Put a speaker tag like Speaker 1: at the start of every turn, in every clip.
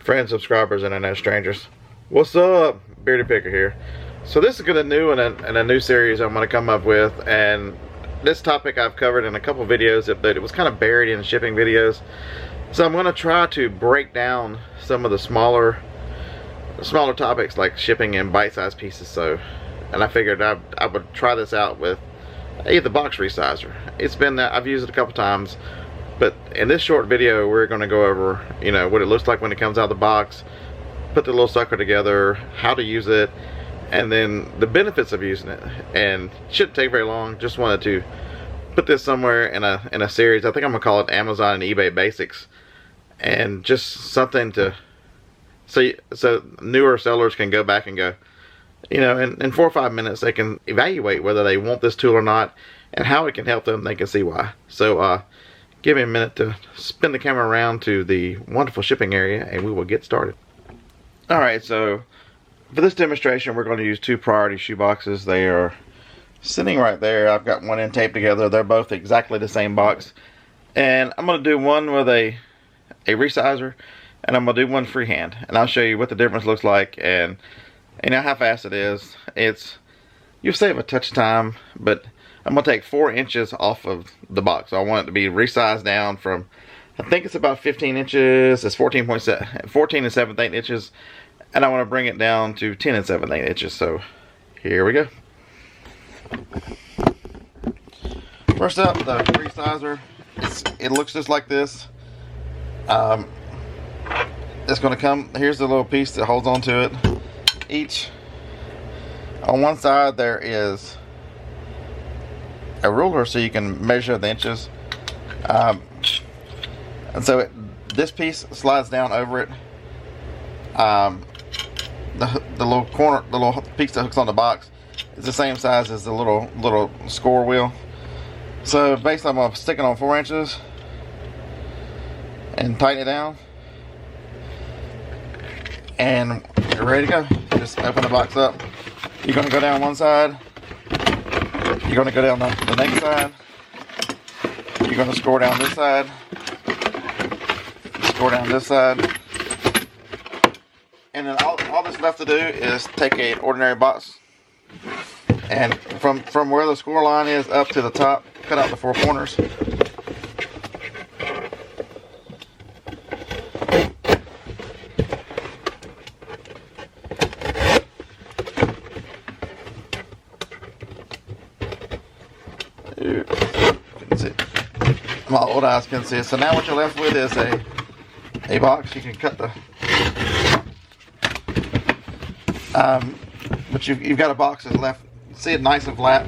Speaker 1: Friends, subscribers, and internet strangers. What's up? Bearded Picker here. So this is a new and a new series I'm going to come up with, and this topic I've covered in a couple videos, but it was kind of buried in shipping videos. So I'm going to try to break down some of the smaller topics like shipping in bite-sized pieces. And I figured I would try this out with the box resizer. I've used it a couple times, but in this short video we're going to go over what it looks like when it comes out of the box, put the little sucker together, how to use it, and then the benefits of using it. And it shouldn't take very long. Just wanted to put this somewhere in a series. I think I'm gonna call it Amazon and eBay Basics, and just something to so newer sellers can go back and go, in 4 or 5 minutes they can evaluate whether they want this tool or not and how it can help them. They can see why. So give me a minute to spin the camera around to the wonderful shipping area and we will get started. Alright, so for this demonstration we're going to use two priority shoe boxes. They are sitting right there. I've got one end taped together. They're both exactly the same box, and I'm going to do one with a resizer, and I'm going to do one freehand, and I'll show you what the difference looks like and how fast it is. You'll save a touch time, but I'm going to take 4 inches off of the box. I want it to be resized down from, I think it's about 15 inches. It's 14 and 7/8 inches, and I want to bring it down to 10 and 7/8 inches. So here we go. First up, the resizer. It looks just like this. It's going to come, here's the little piece that holds on to it. On one side there is a ruler so you can measure the inches. And so this piece slides down over it. The little corner, the little piece that hooks on the box is the same size as the little score wheel. So basically I'm going to stick it on 4 inches and tighten it down, and you're ready to go. Just open the box up. You're going to go down one side, you're going to go down the next side, you're going to score down this side, score down this side, and then all that's left to do is take an ordinary box, and from where the score line is up to the top, cut out the 4 corners. Couldn't see. My old eyes can see it. So now what you're left with is a box. You can cut the but you've got a box that's left. See it nice and flat.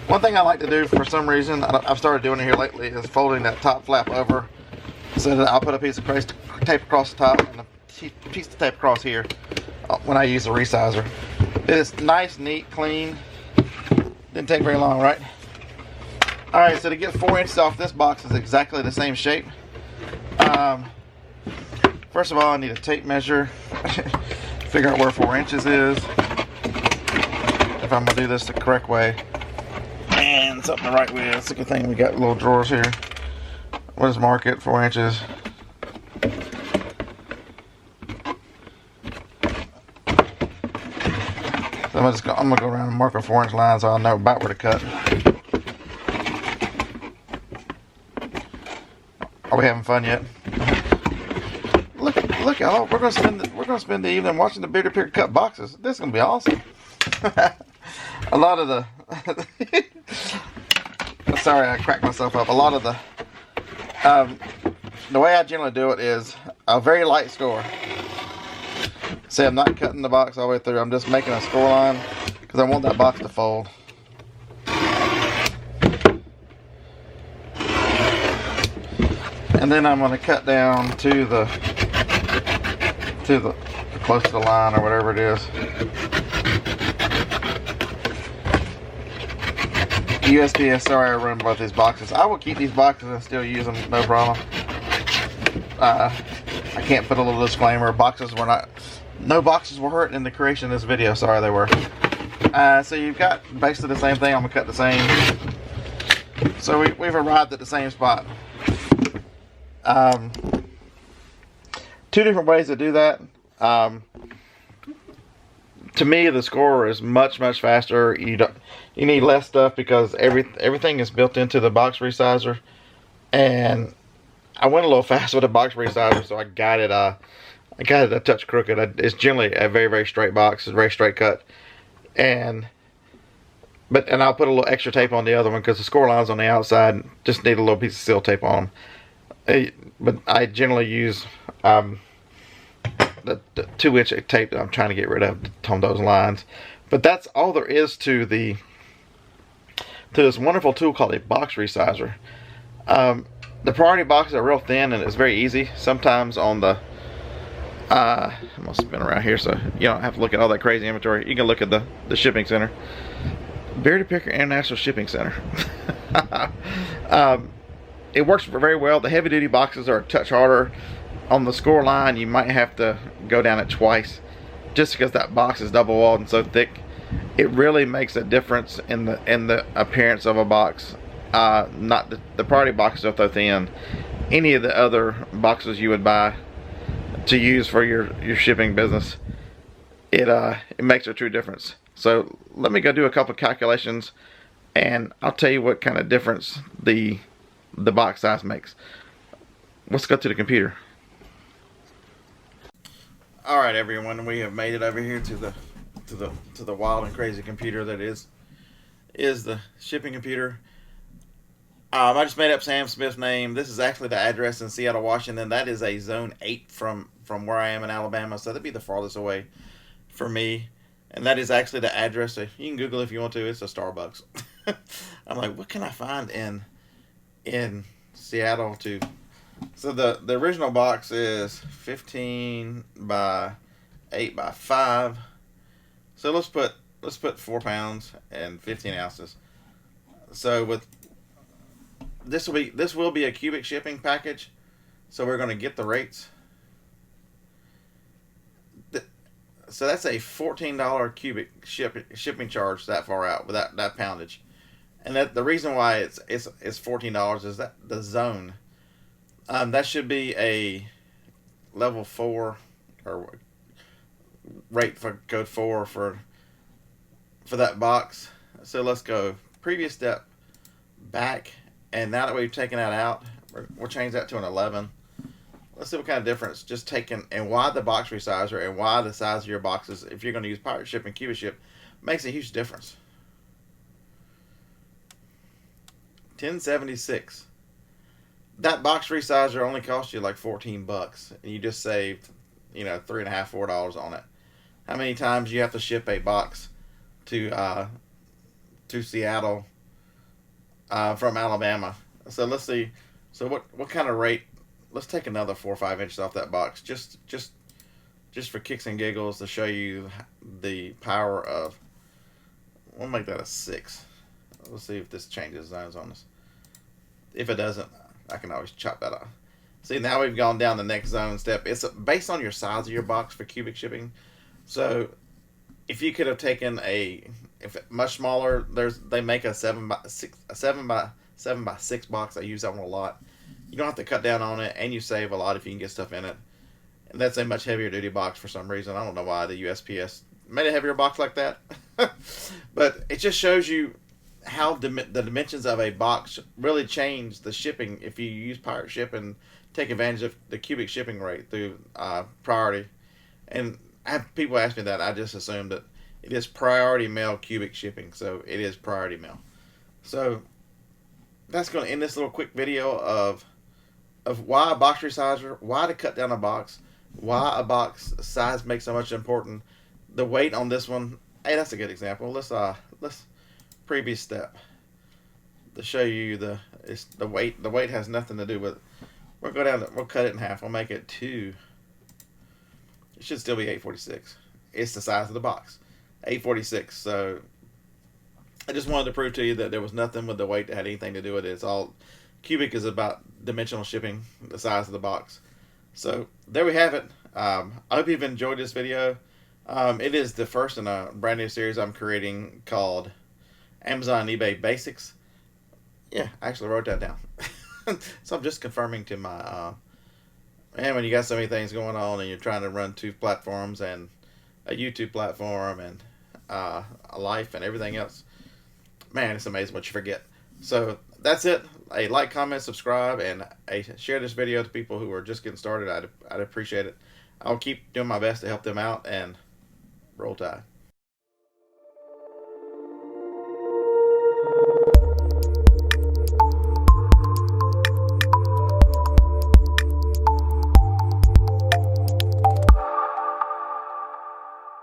Speaker 1: One thing I like to do for some reason, I've started doing it here lately, is folding that top flap over, so that I'll put a piece of tape across the top and a piece of tape across here when I use the resizer. It is nice, neat, clean. Didn't take very long, right? Alright, so to get 4 inches off this box is exactly the same shape. First of all, I need a tape measure. Figure out where 4 inches is, if I'm going to do this the correct way. And something the right way. That's a good thing we got little drawers here. We'll just mark it 4 inches. So I'm going to go around and mark a 4 inch line so I'll know about where to cut. Are we having fun yet? Look, y'all, we're gonna spend the evening watching the Bearded Picker cut boxes. This is gonna be awesome. A lot of the sorry, I cracked myself up. A lot of the way I generally do it is a very light score. See, I'm not cutting the box all the way through. I'm just making a score line because I want that box to fold. And then I'm going to cut down to the close to the line or whatever it is. USPS, sorry I ruined both these boxes. I will keep these boxes and still use them, no problem. I can't put a little disclaimer. No boxes were hurt in the creation of this video. Sorry, they were. So you've got basically the same thing. I'm gonna cut the same. So we've arrived at the same spot. two different ways to do that. To me, the scorer is much faster. You need less stuff because everything is built into the box resizer, and I went a little fast with the box resizer, so I got it a touch crooked. It's generally a very straight box. It's a very straight cut, and I'll put a little extra tape on the other one because the score lines on the outside just need a little piece of seal tape on them. But I generally use the 2-inch tape that I'm trying to get rid of on those lines. But that's all there is to this wonderful tool called a box resizer. The priority boxes are real thin and it's very easy. Sometimes on the I'm gonna spin around here so you don't have to look at all that crazy inventory. You can look at the shipping center. Bearded Picker International Shipping Center. It works very well. The heavy duty boxes are a touch harder. On the score line, you might have to go down it twice just because that box is double walled and so thick. It really makes a difference in the appearance of a box. Not the priority boxes are so thin. Any of the other boxes you would buy to use for your shipping business, it makes a true difference. So let me go do a couple calculations and I'll tell you what kind of difference the box size makes. Let's go to the computer. Alright everyone, we have made it over here to the wild and crazy computer that is the shipping computer. I just made up Sam Smith's name. This is actually the address in Seattle, Washington. That is a zone 8 from where I am in Alabama, so that'd be the farthest away for me. And that is actually the address. So you can Google it if you want to. It's a Starbucks. I'm like, what can I find in Seattle to... So the original box is 15 by 8 by 5. So let's put 4 pounds and 15 ounces. So with this will be a cubic shipping package. So we're going to get the rates. So that's a $14 cubic shipping charge that far out with that poundage. And that the reason why it's $14 is that the zone. That should be a level 4 or rate for code 4 for that box. So let's go previous step back, and now that we've taken that out, we'll change that to an 11. Let's see what kind of difference just taking, and why the box resizer and why the size of your boxes, if you're going to use pirate ship and cubic ship, makes a huge difference. 1076. That box resizer only cost you like $14, and you just saved, $3.50, $4 on it. How many times you have to ship a box to Seattle from Alabama? So let's see. So what kind of rate? Let's take another 4 or 5 inches off that box, just for kicks and giggles, to show you the power of. We'll make that a 6. Let's see if this changes zones on us. If it doesn't, I can always chop that off. See, now we've gone down the next zone step. It's based on your size of your box for cubic shipping. So if you could have taken if much smaller, they make a 7 by 6 box. I use that one a lot. You don't have to cut down on it, and you save a lot if you can get stuff in it. And that's a much heavier duty box for some reason. I don't know why the USPS made a heavier box like that. But it just shows you how the dimensions of a box really change the shipping if you use pirate ship and take advantage of the cubic shipping rate through priority. And I have people ask me that. I just assumed that it is priority mail cubic shipping, so it is priority mail. So that's going to end this little quick video of why a box resizer, why to cut down a box, why a box size makes so much important. The weight on this one, hey, that's a good example. Let's previous step to show you the weight. The weight has nothing to do with it. We'll cut it in half. We'll make it 2. It should still be 846. It's the size of the box, 846. So I just wanted to prove to you that there was nothing with the weight that had anything to do with it. It's all cubic is about dimensional shipping, the size of the box. So there we have it. I hope you've enjoyed this video. It is the first in a brand new series I'm creating called Amazon and eBay Basics. Yeah, I actually wrote that down. So I'm just confirming to my Man, when you got so many things going on and you're trying to run 2 platforms and a YouTube platform and a life and everything else, man, it's amazing what you forget. So that's it. A like, comment, subscribe, and share this video to people who are just getting started. I'd appreciate it. I'll keep doing my best to help them out, and roll tide.